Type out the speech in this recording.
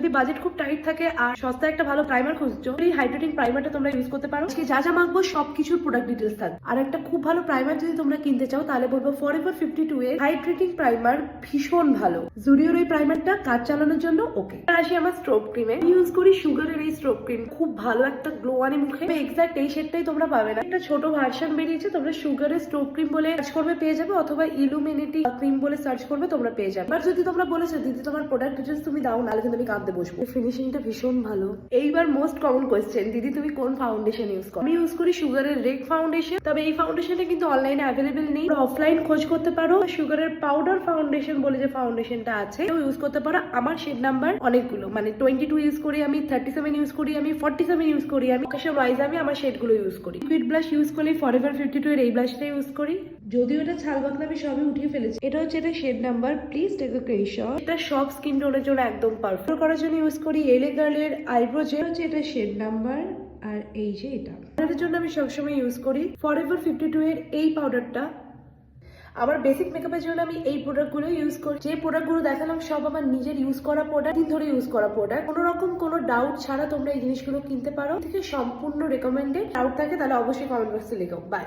যদি বাজেট খুব টাইট থাকে আর সস্তায় একটা ভালো প্রাইমার খুঁজছো, এই হাইড্রেটিং প্রাইমারটা তোমরা ইউজ করতে পারো। আজকে যা যা মাখবো সবকিছুর প্রোডাক্ট ডিটেলস থাকবে। আর একটা খুব ভালো প্রাইমার যদি তোমরা কিনতে চাও তাহলে বলবো ফরএভার 52 এর হাইড্রেটিং প্রাইমার ভীষণ ভালো। জুডিওর এই প্রাইমারটা কাজ চালানোর জন্য ওকে। আসি আমার স্ট্রোব ক্রিমে, ইউজ করি সুগারের এই স্ট্রোব ক্রিম, খুব ভালো একটা গ্লো আনে মুখে। এক্সাক্ট এই শেডটাই তোমরা পাবে না, একটা ছোট ভার্সন বেরিয়েছে, তোমরা সুগারের স্ট্রোব ক্রিম বলে সার্চ করবে পেয়ে যাবে, অথবা ইলুমিনেটি ক্রিম বলে সার্চ করবে তোমরা পেয়ে যাবে। এবার যদি তোমরা বলেছো দিদি তোমার প্রোডাক্ট ডিটেলস তুমি দাও, নাহলে কিন্তু আমি কাঁদতে বসবো। ফিনিশিংটা ভীষণ ভালো। এইবার মোস্ট কমন কোয়েশ্চেন, দিদি তুমি কোন ফাউন্ডেশন ইউজ করো? আমি ইউজ করি সুগারের রেক ফাউন্ডেশন, তবে এই ফাউন্ডেশনটা কিন্তু অনলাইনে অ্যাভেলেবেল নেই, অফলাইন খোঁজ করতে পারো। সুগারের পাউডার ফাউন্ডেশন বলে যে ফাউন্ডেশনটা আছে ইউজ করতে পারো। আমার শেড নাম্বার অনেকগুলো, মানে 22 ইউজ করি আমি, 37 ইউজ করি আমি, 47 ইউজ করি আমি। অকেশন ওয়াইজ আমি আমার শেডগুলো ইউজ করি। লিকুইড ব্লাশ ইউজ করলে ফরএভার 52 এর এই ব্লাশটা ইউজ করি, যদিও এটা ছাল বাকলা আমি সবই উঠিয়ে ফেলেছি। এটা হচ্ছে এটা shade number, please take a screenshot. এটা সব স্কিন টোনের জন্য একদম পারফেক্ট। করার জন্য ইউজ করি এলএ গার্লের আইব্রো জেল, হচ্ছে এটা শেড নাম্বার। আর এই যে এটা এটার জন্য আমি সবসময় ইউজ করি ফরএভার 52 এর এই পাউডারটা। আমার বেসিক মেকআপের জন্য আমি এই প্রোডাক্টগুলো ইউজ করি। যে প্রোডাক্টগুলো দেখালাম সব আমার নিজের ইউজ করা প্রোডাক্ট, দিন ধরে ইউজ করা প্রোডাক্ট। কোনো রকম কোনো ডাউট ছাড়া তোমরা এই জিনিসগুলো কিনতে পারো, থেকে সম্পূর্ণ রেকমেন্ডেড। ডাউট থাকে তাহলে অবশ্যই কমেন্ট বক্সে লিখো। বাই।